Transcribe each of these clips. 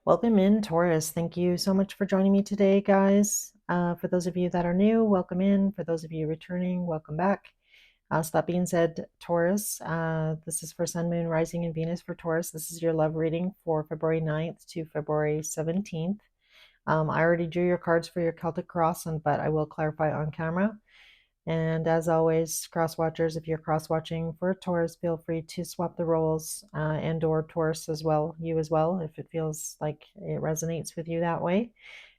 Welcome in, Taurus. Thank you so much for joining me today, guys. For those of you that are new, welcome in. For those of you returning, welcome back. So that being said, Taurus, this is for Sun, Moon, Rising, and Venus for Taurus. This is your love reading for February 9th to February 17th. I already drew your cards for your Celtic Cross, but I will clarify on camera. And as always, cross watchers, if you're cross watching for Taurus, feel free to swap the roles and or Taurus as well, you as well, if it feels like it resonates with you that way.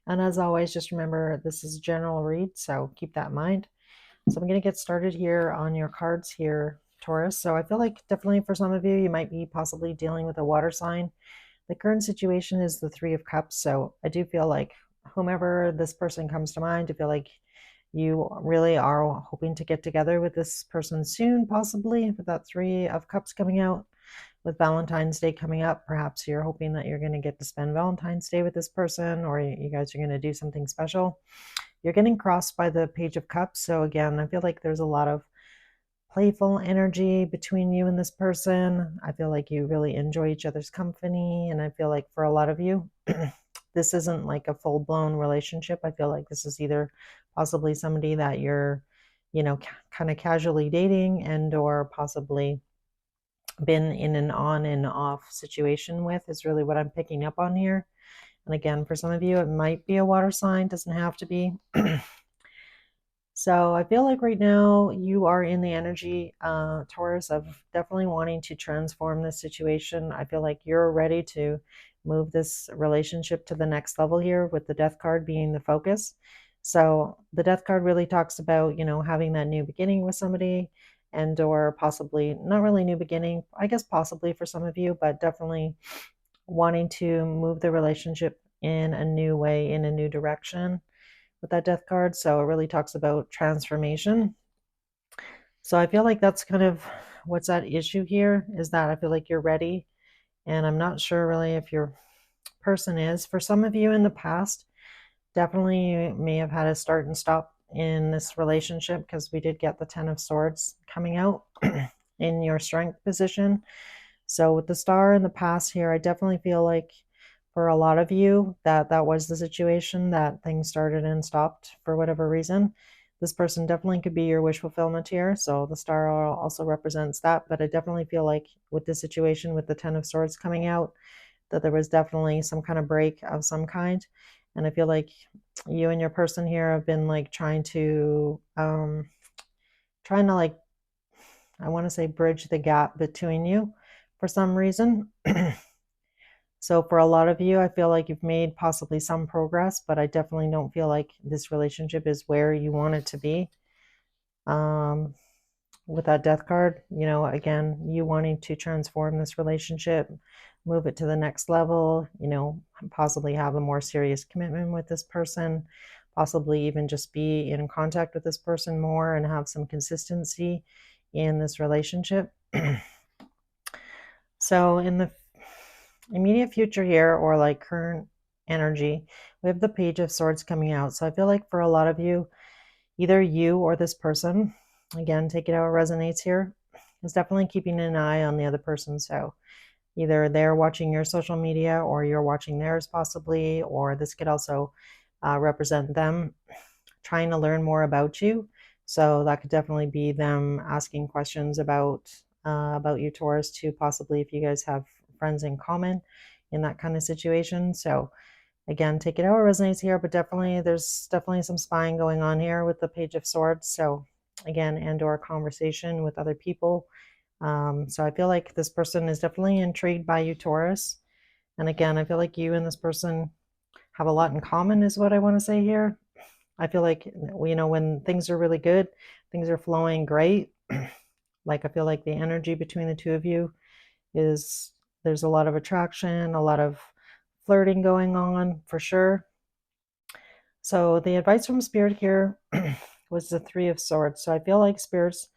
And as always, just remember this is a general read, so keep that in mind. So I'm going to get started here on your cards here, Taurus. So I feel like definitely for some of you, you might be possibly dealing with a water sign. The current situation is the Three of Cups. So I do feel like whomever this person comes to mind, I feel like you really are hoping to get together with this person soon, possibly with that Three of Cups coming out. With Valentine's Day coming up, perhaps you're hoping that you're going to get to spend Valentine's Day with this person, or you guys are going to do something special. You're getting crossed by the Page of Cups. So again, I feel like there's a lot of playful energy between you and this person. I feel like you really enjoy each other's company. And I feel like for a lot of you, this isn't like a full-blown relationship. I feel like this is either possibly somebody that you're, kind of casually dating and or possibly been in an on and off situation with is really what I'm picking up on here. And again, for some of you, it might be a water sign, doesn't have to be. So I feel like right now you are in the energy, Taurus, of definitely wanting to transform this situation. I feel like you're ready to move this relationship to the next level here, with the Death card being the focus. So the Death card really talks about, having that new beginning with somebody, and or possibly not really new beginning, I guess possibly for some of you, but definitely wanting to move the relationship in a new way, in a new direction with that Death card. So it really talks about transformation. So I feel like that's kind of what's at issue here, is that I feel like you're ready. And I'm not sure really if your person is. For some of you in the past, definitely you may have had a start and stop in this relationship, because we did get the Ten of Swords coming out in your strength position. So with the Star in the past here, I definitely feel like for a lot of you that was the situation, that things started and stopped for whatever reason. This person definitely could be your wish fulfillment here. So the Star also represents that. But I definitely feel like with this situation, with the Ten of Swords coming out, that there was definitely some kind of break of some kind. And I feel like you and your person here have been like trying to like, I want to say, bridge the gap between you for some reason. So for a lot of you, I feel like you've made possibly some progress, but I definitely don't feel like this relationship is where you want it to be. With that Death card, again, you wanting to transform this relationship, move it to the next level, possibly have a more serious commitment with this person, possibly even just be in contact with this person more and have some consistency in this relationship. So in the immediate future here, or like current energy, we have the Page of Swords coming out. So I feel like for a lot of you, either you or this person, again, take it how it resonates here, is definitely keeping an eye on the other person. So either they're watching your social media or you're watching theirs possibly, or this could also represent them trying to learn more about you. So that could definitely be them asking questions about you, Taurus, to possibly if you guys have friends in common in that kind of situation. So again, take it how it resonates here, but definitely there's definitely some spying going on here with the Page of Swords. So again, and or conversation with other people. So I feel like this person is definitely intrigued by you, Taurus. And again, I feel like you and this person have a lot in common, is what I want to say here. I feel like, when things are really good, things are flowing great. Like I feel like the energy between the two of you is, there's a lot of attraction, a lot of flirting going on for sure. So the advice from Spirit here was the Three of Swords. So I feel like Spirit's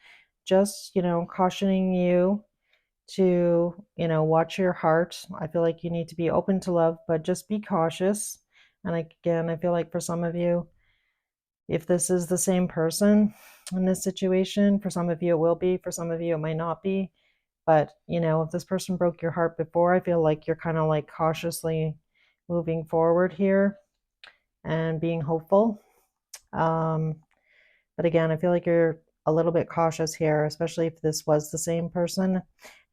just, cautioning you to, watch your heart. I feel like you need to be open to love, but just be cautious. And again, I feel like for some of you, if this is the same person in this situation, for some of you it will be, for some of you it might not be. But, if this person broke your heart before, I feel like you're kind of like cautiously moving forward here and being hopeful. But again, I feel like you're a little bit cautious here, especially if this was the same person.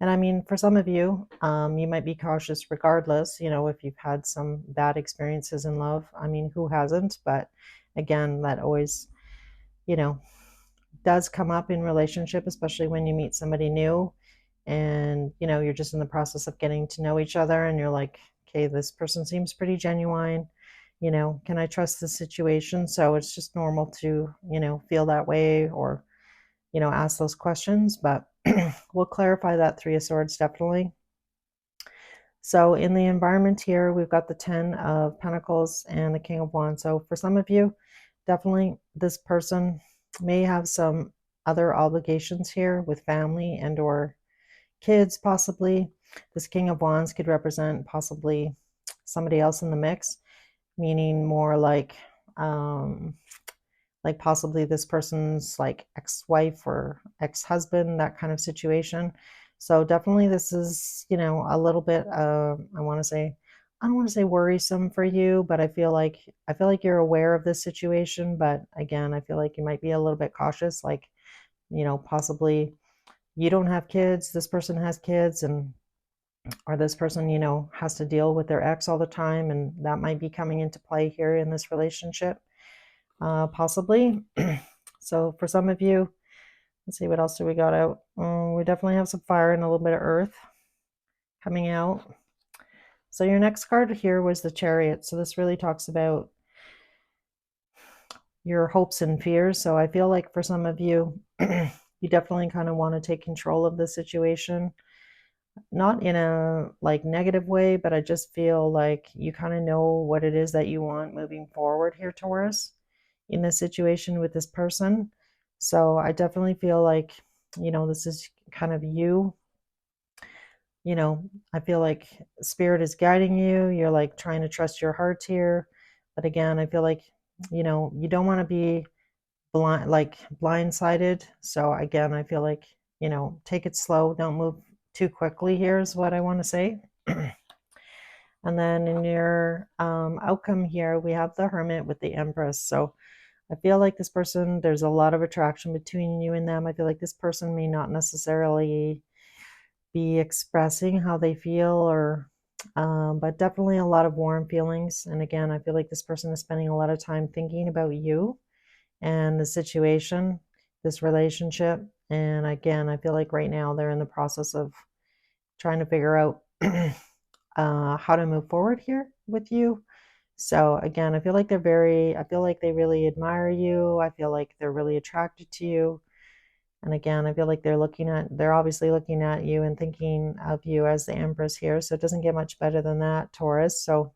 And I mean, for some of you, you might be cautious regardless, if you've had some bad experiences in love. I mean, who hasn't? But again, that always, you know, does come up in relationship, especially when you meet somebody new and, you're just in the process of getting to know each other and you're like, okay, this person seems pretty genuine. Can I trust this situation? So it's just normal to, feel that way or, ask those questions, but we'll clarify that Three of Swords definitely. So in the environment here, we've got the 10 of Pentacles and the King of Wands. So for some of you, definitely this person may have some other obligations here with family and or kids possibly. This King of Wands could represent possibly somebody else in the mix, meaning more like possibly this person's like ex-wife or ex-husband, that kind of situation. So definitely this is, a little bit I don't want to say worrisome for you, but I feel like you're aware of this situation, but again, I feel like you might be a little bit cautious, like, possibly you don't have kids, this person has kids, and or this person, has to deal with their ex all the time, and that might be coming into play here in this relationship, possibly. So for some of you, let's see, what else do we got out? We definitely have some fire and a little bit of earth coming out. So your next card here was the Chariot. So this really talks about your hopes and fears. So I feel like for some of you, you definitely kind of want to take control of the situation. Not in a like negative way, but I just feel like you kind of know what it is that you want moving forward here, Taurus, in this situation with this person. So I definitely feel like, this is kind of you. I feel like spirit is guiding you. You're like trying to trust your heart here. But again, I feel like, you don't want to be blindsided. So again, I feel like, take it slow, don't move too quickly here is what I want to say. And then in your outcome here, we have the Hermit with the Empress. So I feel like this person, there's a lot of attraction between you and them. I feel like this person may not necessarily be expressing how they feel or but definitely a lot of warm feelings. And again, I feel like this person is spending a lot of time thinking about you and the situation, this relationship. And again, I feel like right now they're in the process of trying to figure out how to move forward here with you. So again, I feel like they really admire you. I feel like they're really attracted to you. And again, I feel like they're obviously looking at you and thinking of you as the Empress here. So it doesn't get much better than that, Taurus. So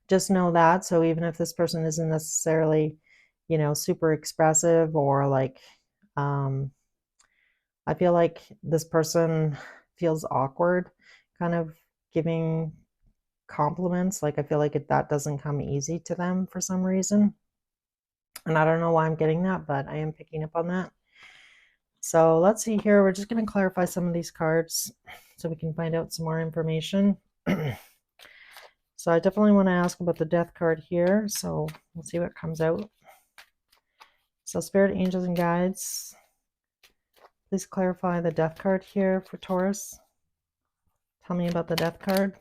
just know that. So even if this person isn't necessarily, super expressive or like, I feel like this person feels awkward kind of giving compliments. Like I feel like that doesn't come easy to them for some reason. And I don't know why I'm getting that, but I am picking up on that. So let's see here. We're just going to clarify some of these cards so we can find out some more information. So I definitely want to ask about the Death card here. So let's see what comes out. So Spirit, Angels, and Guides, please clarify the Death card here for Taurus. Tell me about the Death card.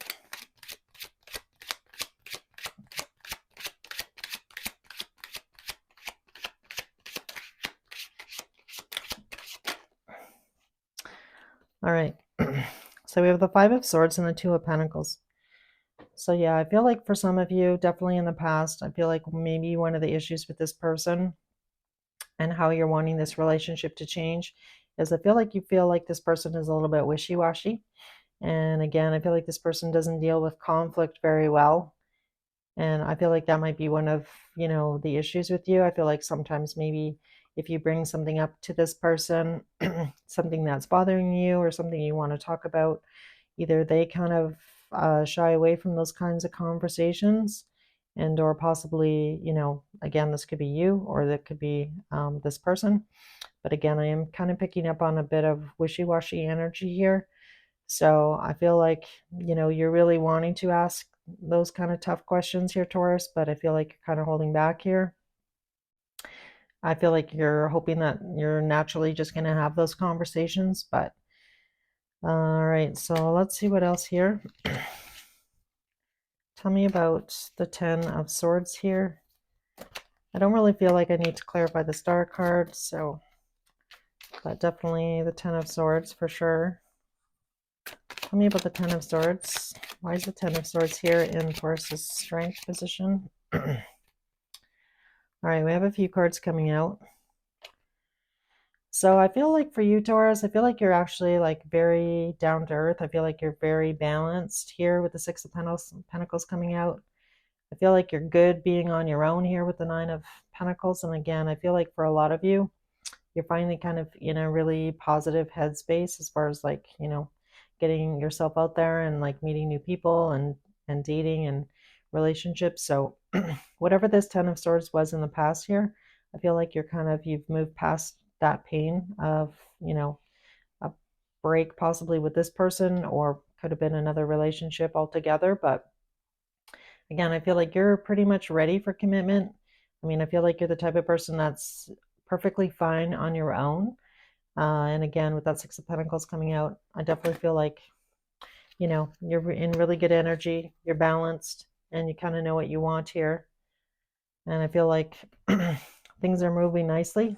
All right. So we have the Five of Swords and the Two of Pentacles. So yeah, I feel like for some of you, definitely in the past, I feel like maybe one of the issues with this person and how you're wanting this relationship to change is I feel like you feel like this person is a little bit wishy-washy. And again, I feel like this person doesn't deal with conflict very well. And I feel like that might be one of, the issues with you. I feel like sometimes maybe if you bring something up to this person, something that's bothering you or something you want to talk about, either they kind of shy away from those kinds of conversations and or possibly, again, this could be you or that could be this person. But again, I am kind of picking up on a bit of wishy-washy energy here. So I feel like, you're really wanting to ask those kind of tough questions here, Taurus, but I feel like you're kind of holding back here. I feel like you're hoping that you're naturally just going to have those conversations, but all right, so let's see what else here. Tell me about the Ten of Swords here. I don't really feel like I need to clarify the Star card, so but definitely the Ten of Swords for sure. Tell me about the Ten of Swords. Why is the Ten of Swords here in Taurus's strength position? All right, we have a few cards coming out. So I feel like for you, Taurus, I feel like you're actually like very down to earth. I feel like you're very balanced here with the Six of Pentacles coming out. I feel like you're good being on your own here with the Nine of Pentacles. And again, I feel like for a lot of you, you're finally kind of in a really positive headspace as far as like, you know, getting yourself out there and like meeting new people and dating and relationships. So whatever this Ten of Swords was in the past here, I feel like you've moved past that pain of, you know, a break possibly with this person, or could have been another relationship altogether. But again, I feel like you're pretty much ready for commitment. I mean, I feel like you're the type of person that's perfectly fine on your own. And again, with that Six of Pentacles coming out, I definitely feel like, you know, you're in really good energy, you're balanced, and you kind of know what you want here. And I feel like things are moving nicely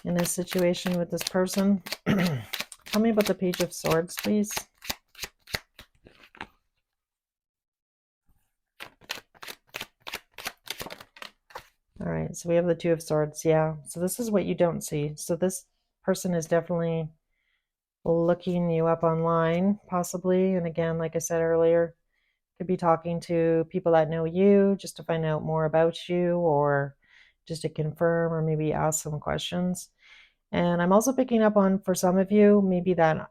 in this situation with this person. Tell me about the Page of Swords, please. All right, so we have the Two of Swords. Yeah, so this is what you don't see. So this person is definitely looking you up online, possibly. And again, like I said earlier, could be talking to people that know you just to find out more about you, or just to confirm, or maybe ask some questions. And I'm also picking up on, for some of you, maybe that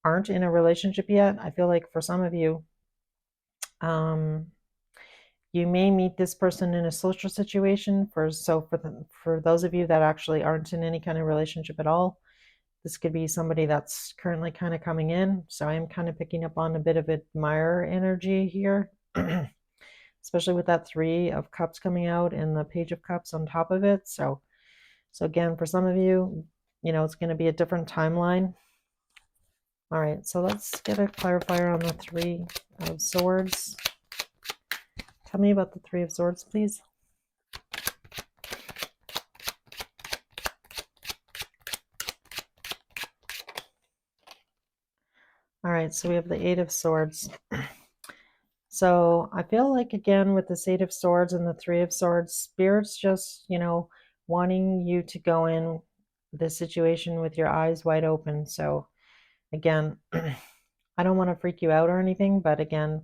aren't in a relationship yet, I feel like for some of you, you may meet this person in a social situation. For those of you that actually aren't in any kind of relationship at all, this could be somebody that's currently kind of coming in. So I'm kind of picking up on a bit of admirer energy here, especially with that Three of Cups coming out and the Page of Cups on top of it. So again, for some of you, you know, it's going to be a different timeline. All right, so let's get a clarifier on the Three of Swords. Tell me about the Three of Swords, please. All right, so we have the Eight of Swords. So I feel like, again, with this Eight of Swords and the Three of Swords, Spirit's just, you know, wanting you to go in this situation with your eyes wide open. So again, I don't want to freak you out or anything, but again,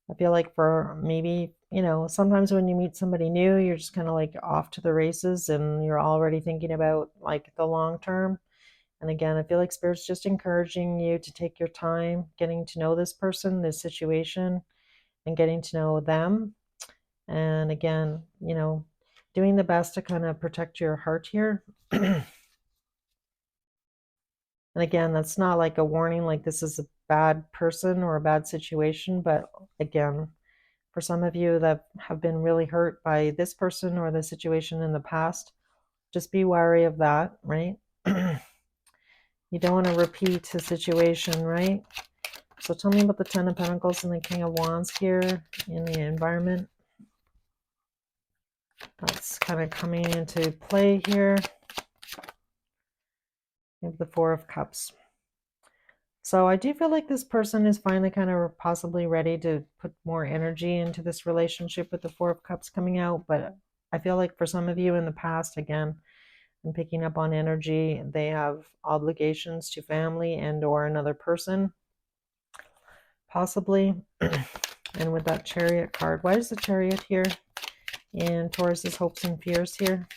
I feel like for maybe, you know, sometimes when you meet somebody new, you're just kind of like off to the races and you're already thinking about like the long term. And again, I feel like Spirit's just encouraging you to take your time getting to know this person, this situation, and getting to know them. And again, you know, doing the best to kind of protect your heart here. And again, that's not like a warning, like this is a bad person or a bad situation. But again, for some of you that have been really hurt by this person or the situation in the past, just be wary of that, right? You don't want to repeat the situation, right? So tell me about the Ten of Pentacles and the King of Wands here in the environment. That's kind of coming into play here. We have the Four of Cups. So I do feel like this person is finally kind of possibly ready to put more energy into this relationship with the Four of Cups coming out. But I feel like for some of you in the past, again, I'm picking up on energy. They have obligations to family and or another person, possibly. And with that Chariot card, why is the Chariot here in Taurus's hopes and fears here?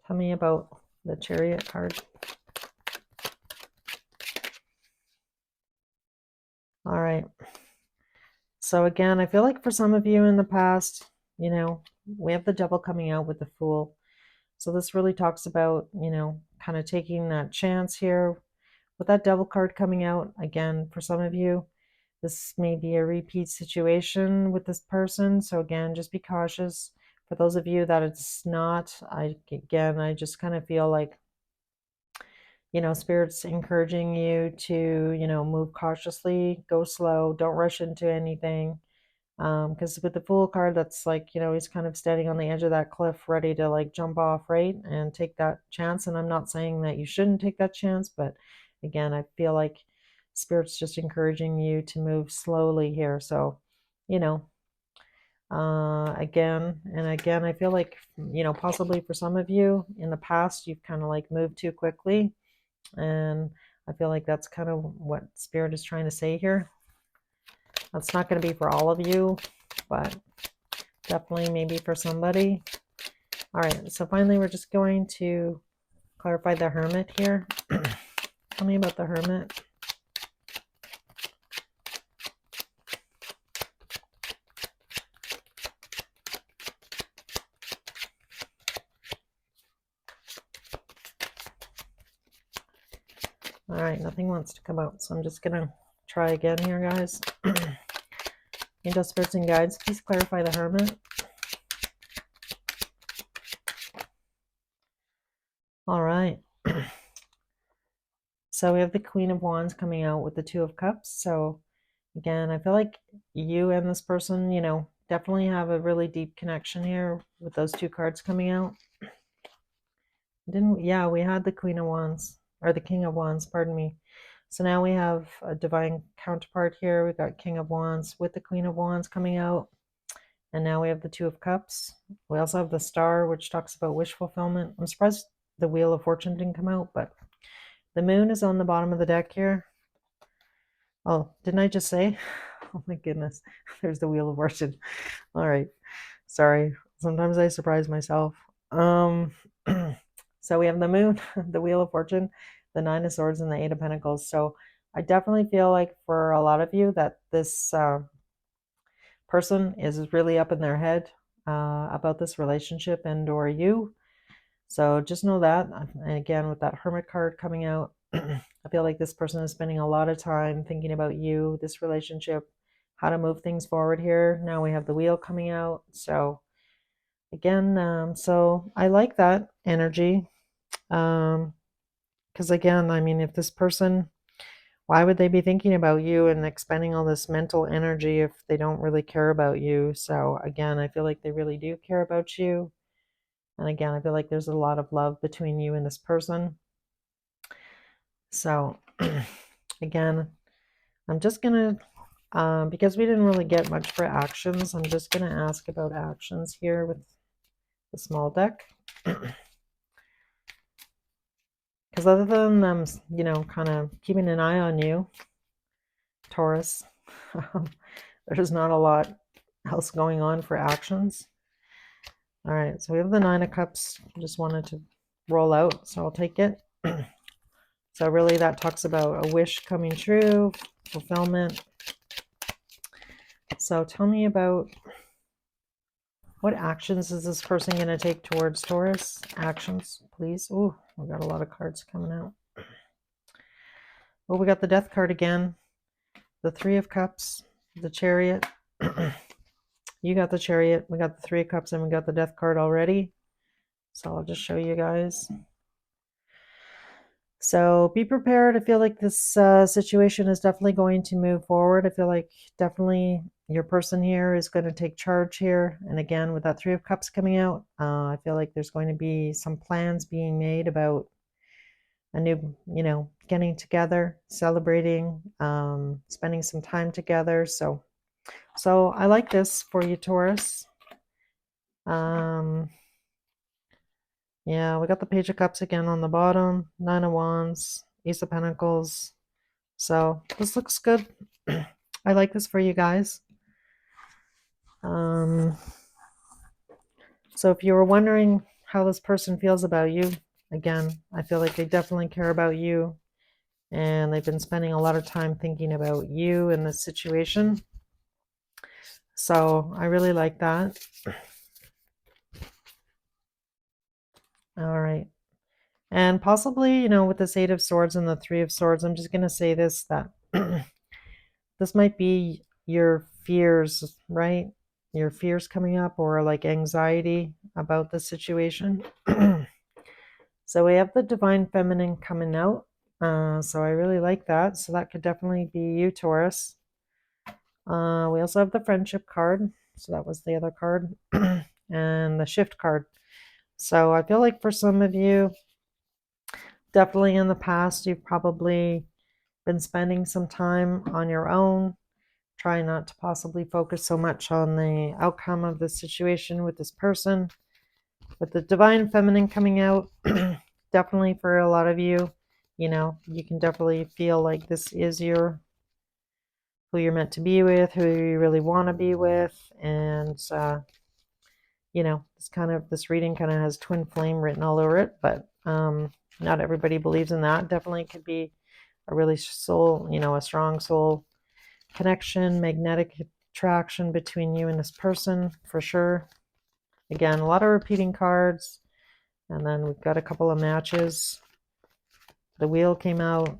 Tell me about the Chariot card. All right. So again, I feel like for some of you in the past, you know, we have the Devil coming out with the Fool. So this really talks about, you know, kind of taking that chance here. With that Devil card coming out, again, for some of you, This may be a repeat situation with this person. So again, just be cautious. For those of you that it's not, I just kind of feel like, Spirit's encouraging you to, move cautiously, go slow, don't rush into anything. Because with the Fool card, that's like, he's kind of standing on the edge of that cliff, ready to like jump off, right? And take that chance. And I'm not saying that you shouldn't take that chance, but again, I feel like Spirit's just encouraging you to move slowly here. So, you know, again and again, I feel like, possibly for some of you in the past, you've kind of like moved too quickly. And I feel like that's kind of what Spirit is trying to say here. That's not going to be for all of you, but definitely maybe for somebody. All right, so finally we're just going to clarify the Hermit here. Tell me about the Hermit. All right, nothing wants to come out, so I'm just gonna try again here, guys. Angel, spirits, and guides, please clarify the Hermit. All right. So we have the Queen of Wands coming out with the Two of Cups. So again, I feel like you and this person, definitely have a really deep connection here with those two cards coming out. Didn't we? Yeah, we had the Queen of Wands, or the King of Wands, pardon me. So now we have a divine counterpart here. We've got King of Wands with the Queen of Wands coming out. And now we have the Two of Cups. We also have the Star, which talks about wish fulfillment. I'm surprised the Wheel of Fortune didn't come out, but the Moon is on the bottom of the deck here. Oh, didn't I just say? Oh my goodness. There's the Wheel of Fortune. All right. Sorry. Sometimes I surprise myself. So we have the Moon, the Wheel of Fortune, the Nine of Swords, and the Eight of Pentacles. So I definitely feel like for a lot of you that this person is really up in their head about this relationship and or you. So just know that. And again, with that Hermit card coming out, I feel like this person is spending a lot of time thinking about you, this relationship, how to move things forward here. Now we have the Wheel coming out. So again, so I like that energy. Because again, I mean, if this person, why would they be thinking about you and expending all this mental energy if they don't really care about you? So again, I feel like they really do care about you. And again, I feel like there's a lot of love between you and this person. So again, I'm just gonna, because we didn't really get much for actions, I'm just gonna ask about actions here with the small deck. Because other than them, kind of keeping an eye on you, Taurus, there's not a lot else going on for actions. All right, so we have the Nine of Cups. Just wanted to roll out, so I'll take it. So really that talks about a wish coming true, fulfillment. So tell me about what actions is this person going to take towards Taurus? Actions, please. Oh, we got a lot of cards coming out. Well, we got the Death card again, the Three of Cups, the Chariot. You got the Chariot, we got the Three of Cups, and we got the Death card already. So I'll just show you guys. So be prepared. I feel like this situation is definitely going to move forward. I feel like definitely your person here is going to take charge here. And again, with that Three of Cups coming out, I feel like there's going to be some plans being made about a new, getting together, celebrating, spending some time together. So I like this for you, Taurus. Yeah, we got the Page of Cups again on the bottom, Nine of Wands, Ace of Pentacles. So this looks good. I like this for you guys. So if you were wondering how this person feels about you, again, I feel like they definitely care about you. And they've been spending a lot of time thinking about you in this situation. So I really like that. All right. And possibly, with this Eight of Swords and the Three of Swords, I'm just going to say this, that this might be your fears, right? Your fears coming up, or like anxiety about the situation. So we have the divine feminine coming out. So I really like that. So that could definitely be you, Taurus. We also have the friendship card. So that was the other card. And the shift card. So I feel like for some of you, definitely in the past, you've probably been spending some time on your own, trying not to possibly focus so much on the outcome of the situation with this person. With the divine feminine coming out, definitely for a lot of you, you can definitely feel like this is who you're meant to be with, who you really want to be with. And this reading kind of has twin flame written all over it, but not everybody believes in that. Definitely could be a really a strong soul connection, magnetic attraction between you and this person for sure. Again, a lot of repeating cards. And then we've got a couple of matches. The wheel came out,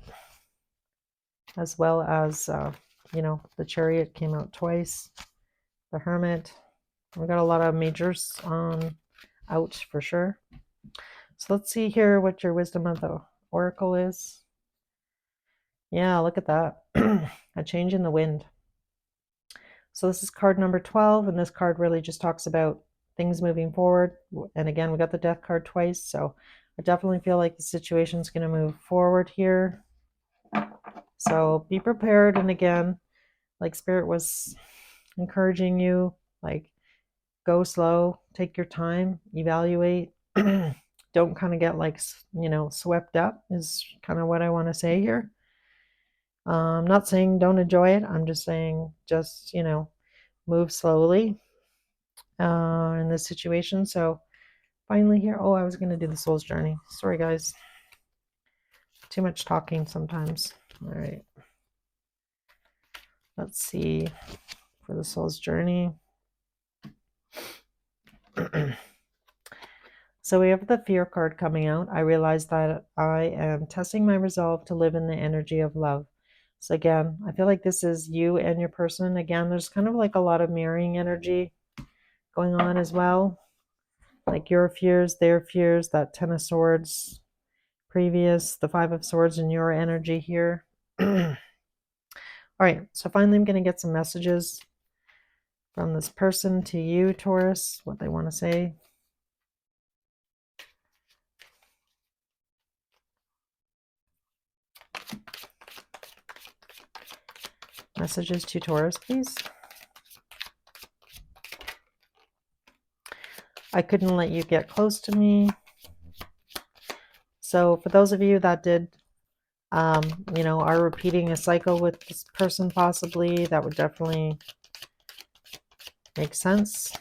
as well as, the chariot came out twice. The hermit. We got a lot of majors out for sure. So let's see here what your wisdom of the oracle is. Yeah, look at that. A change in the wind. So this is card number 12, and this card really just talks about things moving forward. And again, we got the death card twice, so I definitely feel like the situation is going to move forward here. So be prepared. And again, like Spirit was encouraging you, like go slow, take your time, evaluate. Don't kind of get like, swept up is kind of what I want to say here. I'm not saying don't enjoy it. I'm just saying just, move slowly in this situation. So finally here, oh, I was going to do the soul's journey. Sorry, guys. Too much talking sometimes. All right. Let's see for the soul's journey. So we have the fear card coming out. I realize that I am testing my resolve to live in the energy of love. So again, I feel like this is you and your person. Again, there's kind of like a lot of mirroring energy going on as well. Like your fears, their fears, that Ten of Swords previous, the Five of Swords, and your energy here. All right, so finally I'm going to get some messages from this person to you, Taurus, what they want to say. Messages to Taurus, please. I couldn't let you get close to me. So for those of you that did, are repeating a cycle with this person possibly, that would definitely make sense.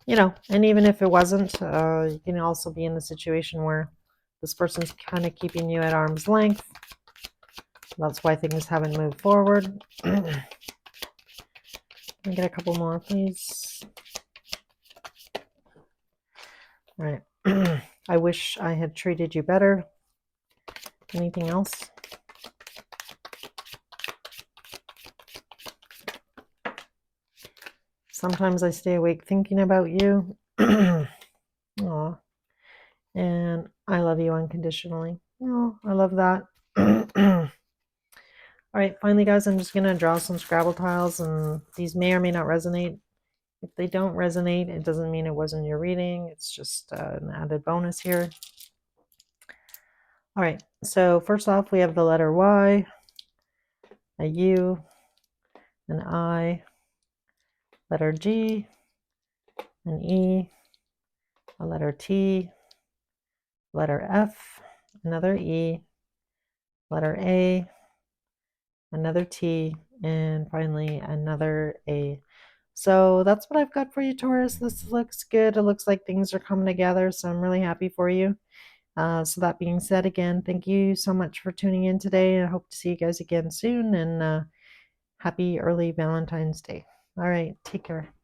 And even if it wasn't, you can also be in the situation where this person's kind of keeping you at arm's length. That's why things haven't moved forward. Can I get a couple more, please? All right. I wish I had treated you better. Anything else? Sometimes I stay awake thinking about you. Aw. And I love you unconditionally. Oh, I love that. All right, finally, guys, I'm just going to draw some Scrabble tiles, and these may or may not resonate. If they don't resonate, it doesn't mean it wasn't your reading. It's just an added bonus here. All right, so first off, we have the letter Y, a U, an I, letter G, an E, a letter T, letter F, another E, letter A, another T, and finally another A. So that's what I've got for you, Taurus. This looks good. It looks like things are coming together, so I'm really happy for you. So that being said, again, thank you so much for tuning in today. I hope to see you guys again soon, and happy early Valentine's Day. All right, take care.